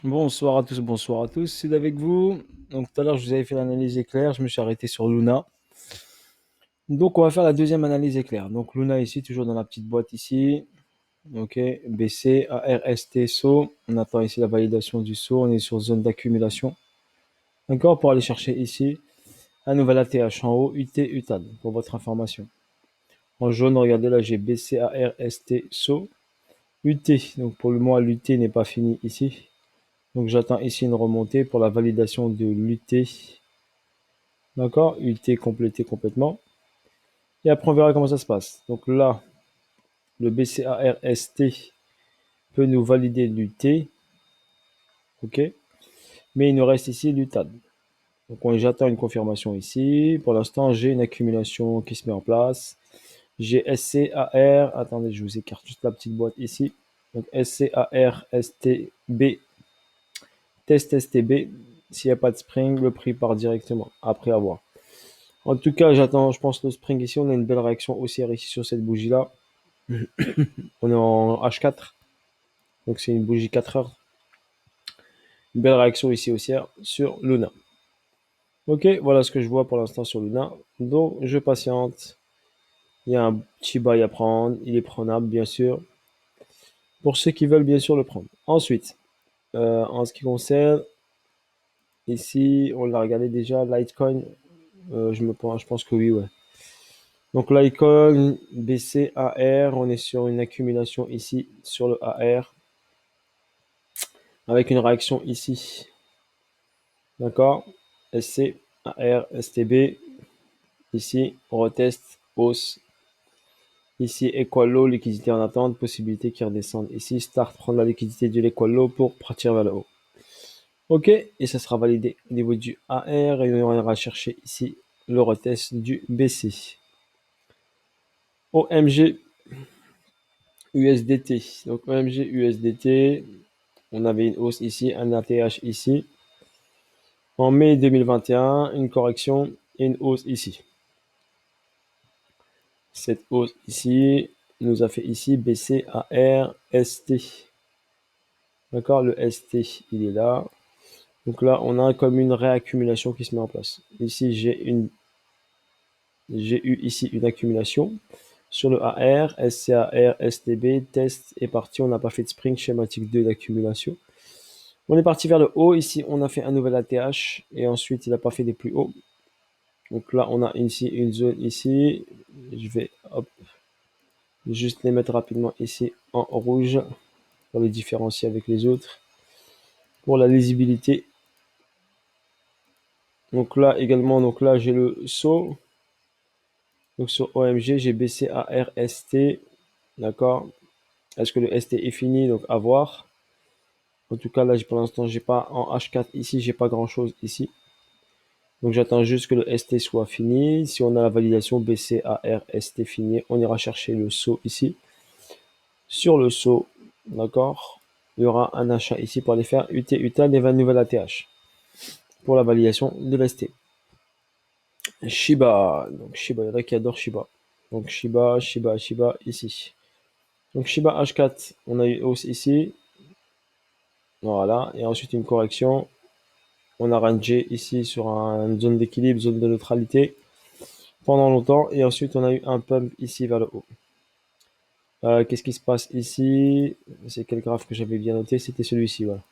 Bonsoir à tous, c'est avec vous. Donc tout à l'heure, je vous avais fait l'analyse éclair, je me suis arrêté sur Luna. Donc on va faire la deuxième analyse éclair. Donc Luna ici, toujours dans la petite boîte ici. Ok, BC, ARST, SO. On attend ici la validation du SO, on est sur zone d'accumulation. D'accord, pour aller chercher ici un nouvel ATH en haut, UT, UTAD, pour votre information. En jaune, regardez là, j'ai BC, ARST, SO, UT. Donc pour le moment, l'UT n'est pas fini ici. Donc j'attends ici une remontée pour la validation de l'UT. D'accord, UT complété complètement. Et après, on verra comment ça se passe. Donc là, le BCARST peut nous valider l'UT. OK. Mais il nous reste ici l'UTAD. Donc j'attends une confirmation ici. Pour l'instant, j'ai une accumulation qui se met en place. J'ai SCAR. Attendez, je vous écarte juste la petite boîte ici. Donc SCAR, STB, test STB. S'il n'y a pas de spring, le prix part directement après avoir. En tout cas, j'attends, je pense, le spring ici. On a une belle réaction haussière ici sur cette bougie-là. On est en H4. Donc c'est une bougie 4 heures. Une belle réaction ici haussière sur Luna. Ok, voilà ce que je vois pour l'instant sur Luna. Donc je patiente. Il y a un petit bail à prendre. Il est prenable, bien sûr. Pour ceux qui veulent, bien sûr, le prendre. Ensuite, en ce qui concerne, ici, on l'a regardé déjà, Litecoin. Je pense que oui, ouais. Donc Litecoin, BC, AR, on est sur une accumulation ici sur le AR. Avec une réaction ici. D'accord, SC, AR, STB. Ici, on reteste, hausse. Ici, Equal Low, liquidité en attente, possibilité qui redescende. Ici, Start, prendre la liquidité de l'Equal Low pour partir vers le haut. Ok, et ça sera validé au niveau du AR et on ira chercher ici le retest du BC. OMG USDT. Donc OMG USDT, on avait une hausse ici, un ATH ici. En mai 2021, une correction et une hausse ici. Cette hausse ici nous a fait ici baisser à R, ST. D'accord, le ST, il est là. Donc là, on a comme une réaccumulation qui se met en place. Ici, j'ai eu ici une accumulation. Sur le AR, SCAR, STB, test est parti. On n'a pas fait de spring schématique 2 d'accumulation. On est parti vers le haut. Ici, on a fait un nouvel ATH et ensuite, il n'a pas fait des plus hauts. Donc là, on a ici une zone ici. Je vais juste les mettre rapidement ici en rouge pour les différencier avec les autres. Pour la lisibilité. Donc là également, donc là j'ai le saut. Donc sur OMG, j'ai baissé à RST. D'accord. Est-ce que le ST est fini? Donc à voir. En tout cas, là pour l'instant, j'ai pas en H4 ici, j'ai pas grand chose ici. Donc j'attends juste que le ST soit fini. Si on a la validation BC à RST fini, on ira chercher le saut ici. Sur le saut, d'accord, il y aura un achat ici pour aller faire UT UTAN et 20 nouvelles ATH pour la validation de l'ST. Shiba, donc Shiba, il y en a qui adorent Shiba. Donc Shiba, ici. Donc Shiba H4, on a eu hausse ici. Voilà, et ensuite une correction. On a rangé ici sur une zone d'équilibre, zone de neutralité pendant longtemps. Et ensuite, on a eu un pump ici vers le haut. Qu'est-ce qui se passe ici? C'est quel graphe que j'avais bien noté? C'était celui-ci, voilà.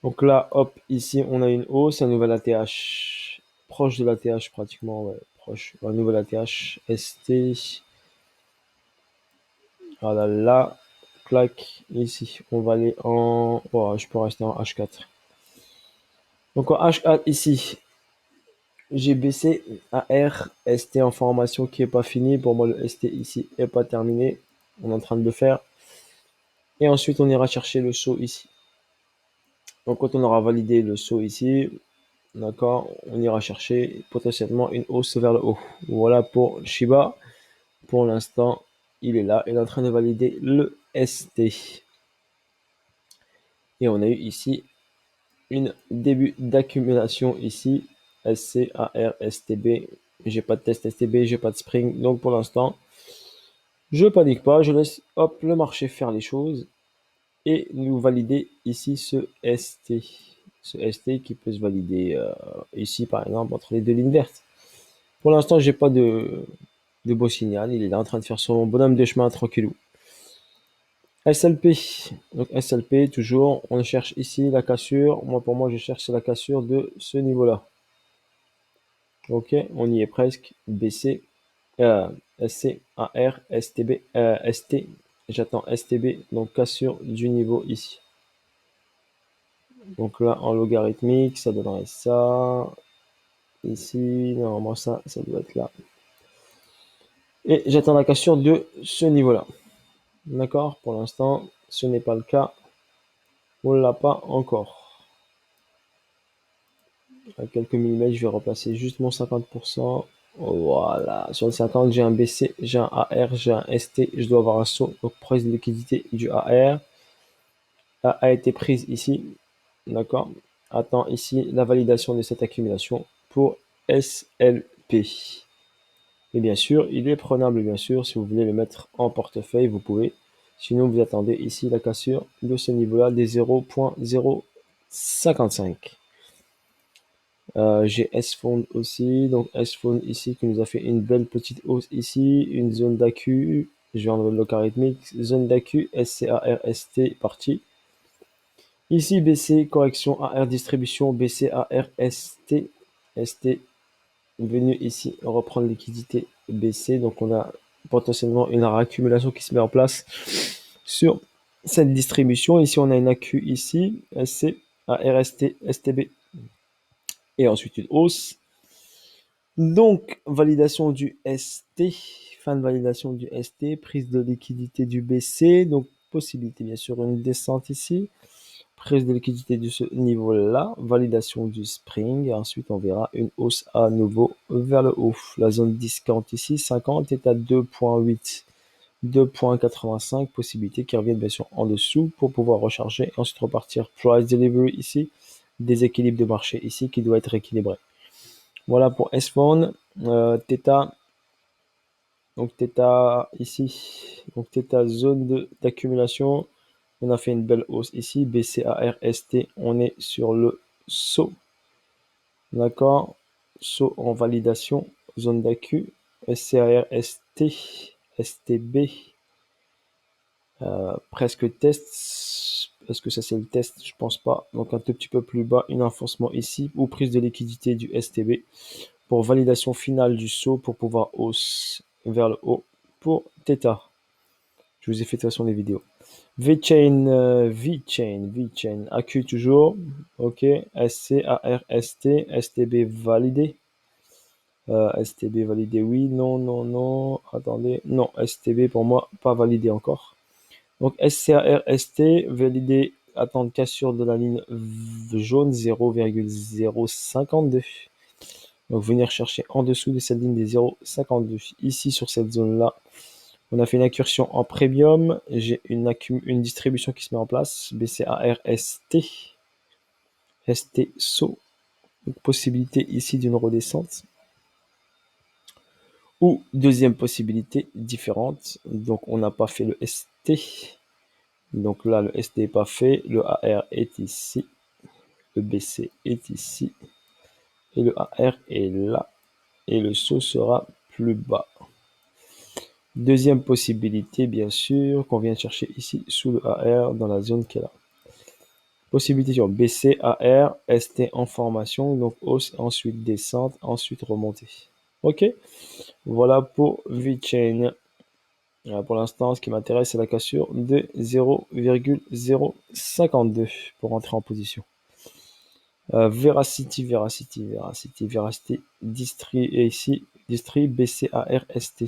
Donc là, hop, ici, on a une hausse, un nouvel ATH, proche de l'ATH pratiquement, ouais, proche, un nouvel ATH, ST, voilà, là, clac, ici, on va aller en, oh, je peux rester en H4. Donc en H4 ici, j'ai baissé à R, ST en formation qui est pas fini, pour moi le ST ici est pas terminé, on est en train de le faire, et ensuite on ira chercher le saut ici. Donc quand on aura validé le saut ici, d'accord, on ira chercher potentiellement une hausse vers le haut. Voilà pour Shiba. Pour l'instant, il est là. Il est en train de valider le ST. Et on a eu ici une début d'accumulation ici. SCAR, STB. J'ai pas de test STB, j'ai pas de spring. Donc pour l'instant, je panique pas. Je laisse hop le marché faire les choses. et nous valider ici ce ST. Ce ST qui peut se valider ici, par exemple, entre les deux lignes vertes. Pour l'instant, j'ai pas de beau signal. Il est là en train de faire son bonhomme de chemin tranquillou. SLP. Donc SLP, toujours, on cherche ici la cassure. Pour moi, je cherche la cassure de ce niveau-là. Ok, on y est presque. BC, SC, AR, STB, ST. J'attends STB, donc cassure du niveau ici. Donc là, en logarithmique, ça donnerait ça. Ici, normalement, ça doit être là. Et j'attends la cassure de ce niveau-là. D'accord? Pour l'instant, ce n'est pas le cas. On ne l'a pas encore. À quelques millimètres, je vais replacer juste mon 50%. Voilà. Sur le 50, j'ai un BC, j'ai un AR, j'ai un ST. Je dois avoir un saut. Donc, prise de liquidité du AR a été prise ici. D'accord? Attends ici la validation de cette accumulation pour SLP. Et bien sûr, il est prenable, bien sûr, si vous voulez le mettre en portefeuille, vous pouvez. Sinon, vous attendez ici la cassure de ce niveau-là des 0.055. J'ai S-Fond aussi, donc S-Fond ici qui nous a fait une belle petite hausse ici, une zone d'AQ, je vais enlever le logarithmique, zone d'AQ, SCAR-ST parti. Ici BC, correction AR distribution, BCAR-ST, ST venu ici reprendre liquidité BC, donc on a potentiellement une réaccumulation qui se met en place sur cette distribution. Ici on a une AQ ici, SC, ARST, STB et ensuite une hausse. Donc validation du ST, fin de validation du ST, prise de liquidité du BC, donc possibilité bien sûr une descente ici, prise de liquidité de ce niveau-là, validation du spring, et ensuite on verra une hausse à nouveau vers le haut. La zone discount ici, 50 est à 2.8, 2.85, possibilité qui revienne bien sûr en dessous pour pouvoir recharger et ensuite repartir. Price delivery ici, déséquilibre de marché ici qui doit être équilibré. Voilà pour S-Phone, Theta, donc Theta ici, donc Theta zone d'accumulation. On a fait une belle hausse ici, BCARST, on est sur le saut, d'accord, saut en validation, zone d'AQ, SCARST, STB, presque test, est-ce que ça c'est le test? Je pense pas, donc un tout petit peu plus bas, un enfoncement ici, ou prise de liquidité du STB, pour validation finale du saut, pour pouvoir hausse vers le haut, pour Theta. Je vous ai fait de toute façon les vidéos. V-Chain, V-Chain, AQ toujours, ok, SC, AR, ST, STB validé, STB validé, oui, non, non, non, attendez, non, STB pour moi, pas validé encore. Donc SCAR, ST, validé, attendre cassure de la ligne jaune, 0,052. Donc venir chercher en dessous de cette ligne des 0,52. Ici sur cette zone-là, on a fait une incursion en premium. J'ai une distribution qui se met en place. BCARST. ST SO. Donc, possibilité ici d'une redescente. Ou deuxième possibilité différente. Donc on n'a pas fait le ST. Donc là le ST n'est pas fait. Le AR est ici. Le BC est ici. Et le AR est là. Et le SO sera plus bas. Deuxième possibilité, bien sûr, qu'on vient chercher ici sous le AR dans la zone qui est là. Possibilité sur BC, AR, ST en formation, donc hausse, ensuite descente, ensuite remontée. Ok, voilà pour VeChain. Pour l'instant, ce qui m'intéresse, c'est la cassure de 0,052 pour entrer en position. Veracity, Distri, et ici, Distri, BCAR, ST,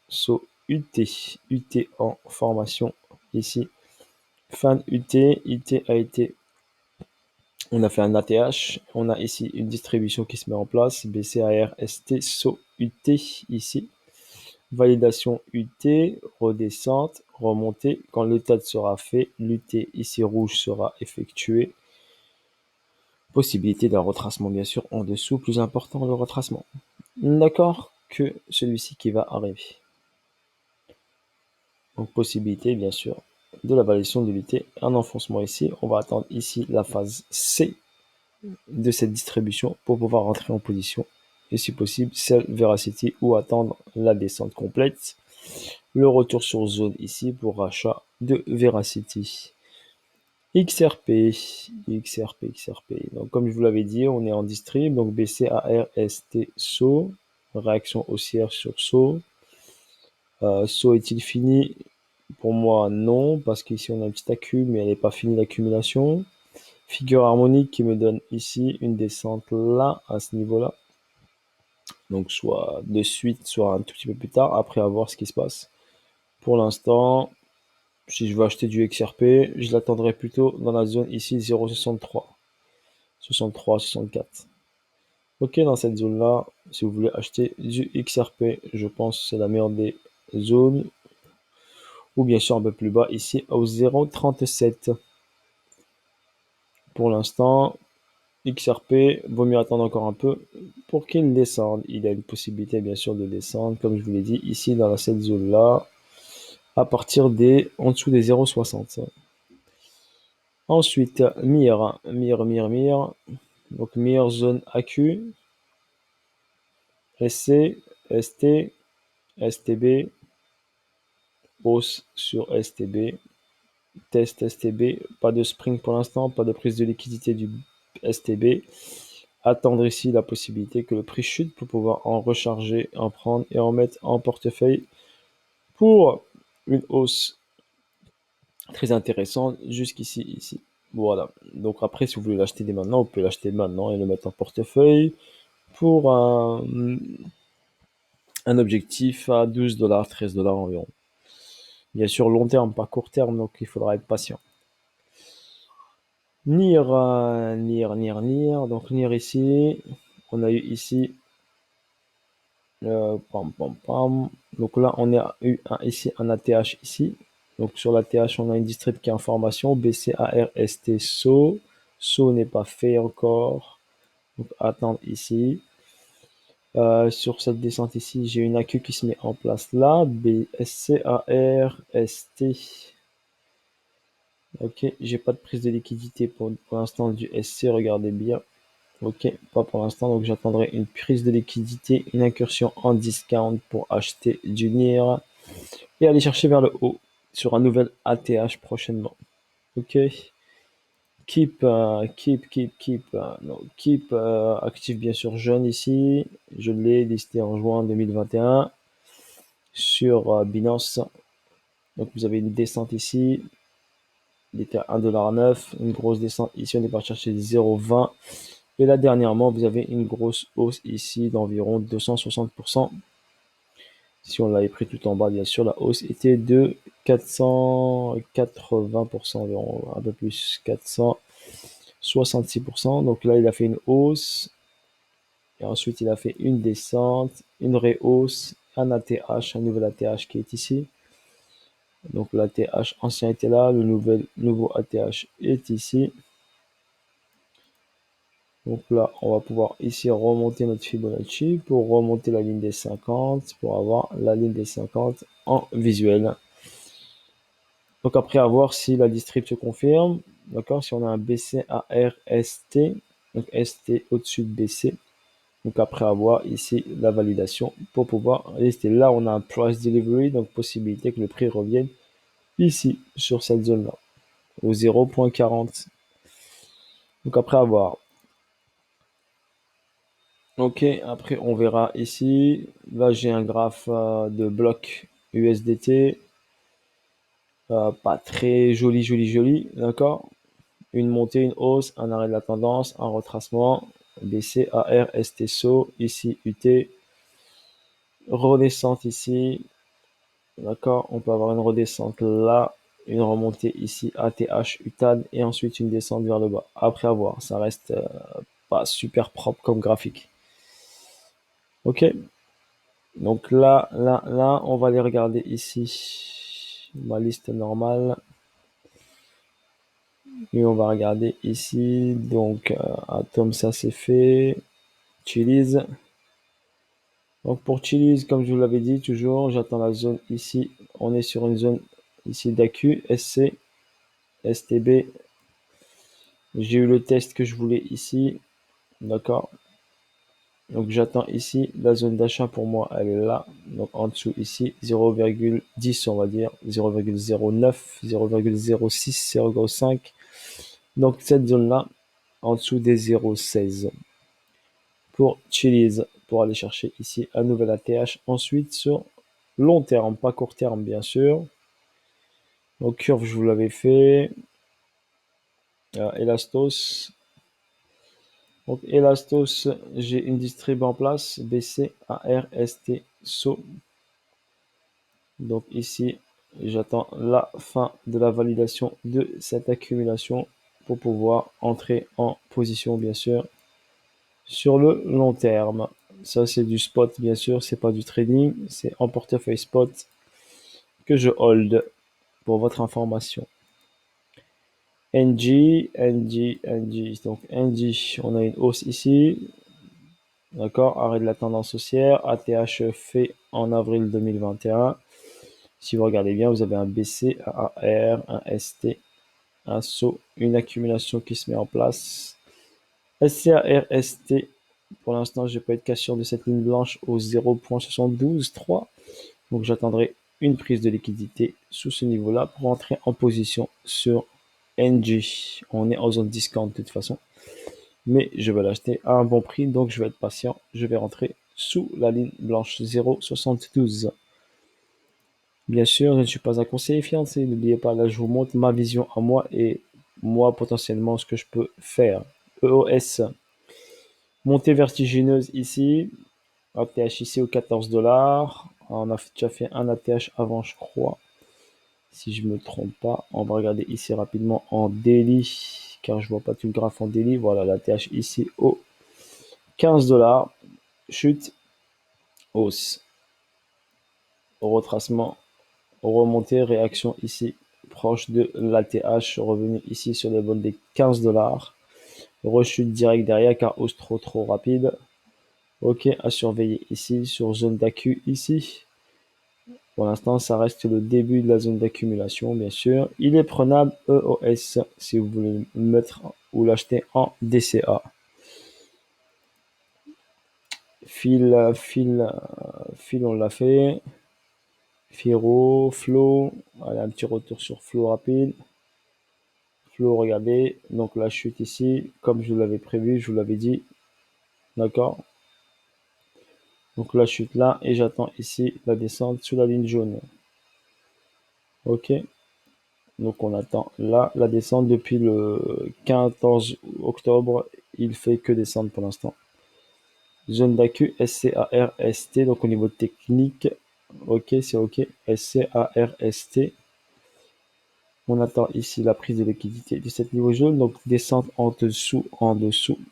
SO, UT, UT en formation, ici, fin de UT, IT a été, on a fait un ATH, on a ici une distribution qui se met en place, BCAR, ST, UT, ici, validation UT, redescente, remontée, quand le TAD sera fait, l'UT ici rouge sera effectué, possibilité d'un retracement bien sûr en dessous, plus important le retracement. D'accord, que celui-ci qui va arriver. Donc possibilité bien sûr de la validation de l'unité, un enfoncement ici. On va attendre ici la phase C de cette distribution pour pouvoir rentrer en position. Et si possible, sell Veracity ou attendre la descente complète. Le retour sur zone ici pour rachat de Veracity. XRP. Donc, comme je vous l'avais dit, on est en distrib. Donc, BCARST SO. Réaction haussière sur SO. SO est-il fini? Pour moi, non, parce qu'ici on a un petit accum, mais elle n'est pas finie l'accumulation. Figure harmonique qui me donne ici une descente là, à ce niveau-là. Donc, soit de suite, soit un tout petit peu plus tard, après avoir ce qui se passe. Pour l'instant, si je veux acheter du XRP, je l'attendrai plutôt dans la zone ici 0,63. 63, 64. Ok, dans cette zone-là, si vous voulez acheter du XRP, je pense que c'est la meilleure des zones. Ou bien sûr un peu plus bas, ici au 0,37. Pour l'instant, XRP, vaut mieux attendre encore un peu pour qu'il descende. Il y a une possibilité bien sûr de descendre, comme je vous l'ai dit, ici dans cette zone-là, à partir des en dessous des 0,60. Ensuite, MIR. Donc MIR zone AQ, SC, ST, STB, hausse sur STB, test STB, pas de spring pour l'instant, pas de prise de liquidité du STB. Attendre ici la possibilité que le prix chute pour pouvoir en recharger, en prendre et en mettre en portefeuille pour une hausse très intéressante jusqu'ici, ici. Voilà. Donc après, si vous voulez l'acheter dès maintenant, vous pouvez l'acheter maintenant et le mettre en portefeuille pour un objectif à 12 $, 13 $ environ. Bien sûr, long terme, pas court terme, donc il faudra être patient. NIR. Donc NIR ici, on a eu ici, donc là on a eu ici un ATH ici. Donc sur l'ATH on a une distrib qui est information, BCARST SO. SO n'est pas fait encore. Donc attendre ici. Sur cette descente ici, j'ai une AQ qui se met en place là. BSCARST. Ok, j'ai pas de prise de liquidité pour l'instant du SC, regardez bien. Ok, pas pour l'instant, donc j'attendrai une prise de liquidité, une incursion en discount pour acheter du NIR et aller chercher vers le haut sur un nouvel ATH prochainement. Ok, Keep, actif bien sûr jeune ici, je l'ai listé en juin 2021 sur Binance. Donc vous avez une descente ici, il était à 1,09 $, une grosse descente ici, on est parti chercher 0,20. Et là, dernièrement, vous avez une grosse hausse ici d'environ 260%. Si on l'avait pris tout en bas, bien sûr, la hausse était de 480% environ, un peu plus, 466%. Donc là, il a fait une hausse. Et ensuite, il a fait une descente, une rehausse, un ATH, un nouvel ATH qui est ici. Donc l'ATH ancien était là, le nouveau ATH est ici. Donc là, on va pouvoir ici remonter notre Fibonacci pour remonter la ligne des 50, pour avoir la ligne des 50 en visuel. Donc après, à voir si la distrib se confirme. D'accord, si on a un BC à RST, donc ST au-dessus de BC. Donc après avoir ici la validation pour pouvoir rester là, on a un price delivery, donc possibilité que le prix revienne ici sur cette zone-là, au 0.40. Donc après avoir. Ok, après on verra ici. Là j'ai un graphe de bloc USDT. Pas très joli, d'accord. Une montée, une hausse, un arrêt de la tendance, un retracement. BC, AR, STSO, ici UT. Redescente ici. D'accord, on peut avoir une redescente là. Une remontée ici, ATH, UTAD. Et ensuite une descente vers le bas. Après avoir, ça reste pas super propre comme graphique. Ok. Donc là, on va les regarder ici. Ma liste normale. Et on va regarder ici. Donc, Atom, ça c'est fait. Chiliz. Donc pour Chiliz, comme je vous l'avais dit, toujours, j'attends la zone ici. On est sur une zone Ici DAQ, SC, STB. J'ai eu le test que je voulais ici. D'accord. Donc j'attends ici, la zone d'achat pour moi elle est là, donc en dessous ici 0,10 on va dire, 0,09, 0,06, 0,5, donc cette zone là en dessous des 0,16 pour Chili's, pour aller chercher ici un nouvel ATH, ensuite sur long terme, pas court terme bien sûr, donc curve je vous l'avais fait, Elastos, donc Elastos j'ai une distrib en place, BC, AR, ST, SO. Donc ici, j'attends la fin de la validation de cette accumulation pour pouvoir entrer en position, bien sûr, sur le long terme. Ça, c'est du spot, bien sûr, c'est pas du trading, c'est en portefeuille spot que je hold pour votre information. NG, NG, NG. Donc NG, on a une hausse ici. D'accord, arrêt de la tendance haussière, ATH fait en avril 2021. Si vous regardez bien, vous avez un BC, un AR, un ST, un SO, une accumulation qui se met en place. SCAR, ST, pour l'instant, je n'ai pas eu de cassure de cette ligne blanche au 0.723. Donc j'attendrai une prise de liquidité sous ce niveau-là pour entrer en position sur NG. On est en zone discount de toute façon. Mais je vais l'acheter à un bon prix, donc je vais être patient. Je vais rentrer sous la ligne blanche 0.72. Bien sûr, je ne suis pas un conseiller financier. N'oubliez pas, là, je vous montre ma vision à moi et moi, potentiellement, ce que je peux faire. EOS, montée vertigineuse ici. ATH ici aux 14 $. On a déjà fait un ATH avant, je crois. Si je me trompe pas, on va regarder ici rapidement en daily, car je vois pas tout le graphe en daily. Voilà, l'ATH ici aux 15 $. Chute, hausse, retracement, remontée, réaction ici, proche de l'ATH, revenu ici sur les vols des 15 $. Rechute direct derrière car hausse trop rapide. Ok, à surveiller ici sur zone d'accu ici. Pour l'instant, ça reste le début de la zone d'accumulation, bien sûr. Il est prenable EOS si vous voulez le mettre ou l'acheter en DCA. Fil, on l'a fait. Firo, Flow. Allez, un petit retour sur Flow rapide. Flow, regardez. Donc la chute ici, comme je vous l'avais prévu, je vous l'avais dit. D'accord. Donc la chute là, et j'attends ici la descente sous la ligne jaune. Ok. Donc on attend là la descente depuis le 14 octobre. Il fait que descendre pour l'instant. Zone d'accu SCARST. Donc au niveau technique, ok, c'est ok. SCARST. On attend ici la prise de liquidité de cette niveau jaune. Donc descente en dessous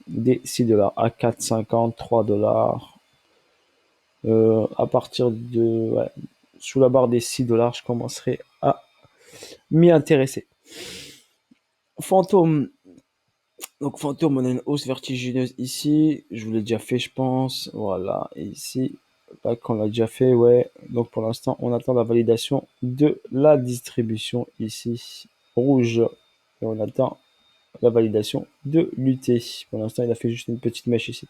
des 6 $ à 4,50, 3 $. À partir de sous la barre des 6 $, je commencerai à m'y intéresser. Fantôme. Donc Fantôme, on a une hausse vertigineuse ici. Je vous l'ai déjà fait, je pense. Voilà, et ici, là, qu'on l'a déjà fait, ouais. Donc pour l'instant, on attend la validation de la distribution ici, rouge. Et on attend la validation de l'UT. Pour l'instant, il a fait juste une petite mèche ici.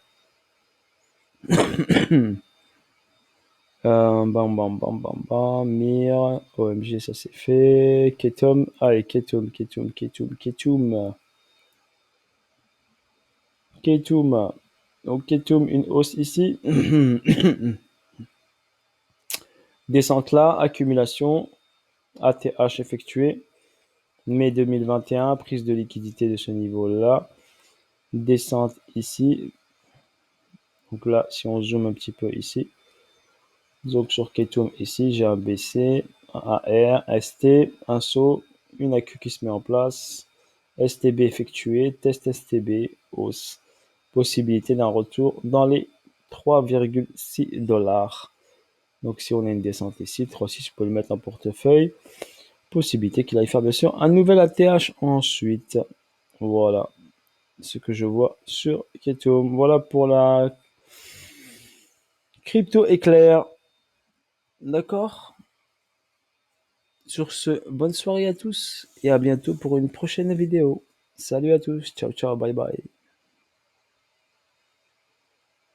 Bam, bam, bam, bam, bam. Mir, OMG, ça c'est fait. Ketum, allez, Ketum. Donc Ketum, une hausse ici. Descente là, accumulation, ATH effectué. Mai 2021, prise de liquidité de ce niveau-là. Descente ici. Donc là, si on zoome un petit peu ici. Donc sur Ketum ici, j'ai un BC, un AR, ST, un SO, une AQ qui se met en place. STB effectué, test STB, hausse. Possibilité d'un retour dans les 3,6 $. Donc si on a une descente ici, 3,6, je peux le mettre en portefeuille. Possibilité qu'il aille faire bien sûr un nouvel ATH ensuite. Voilà ce que je vois sur Ketum. Voilà pour la crypto éclair. D'accord. Sur ce, bonne soirée à tous et à bientôt pour une prochaine vidéo. Salut à tous, ciao ciao, bye bye.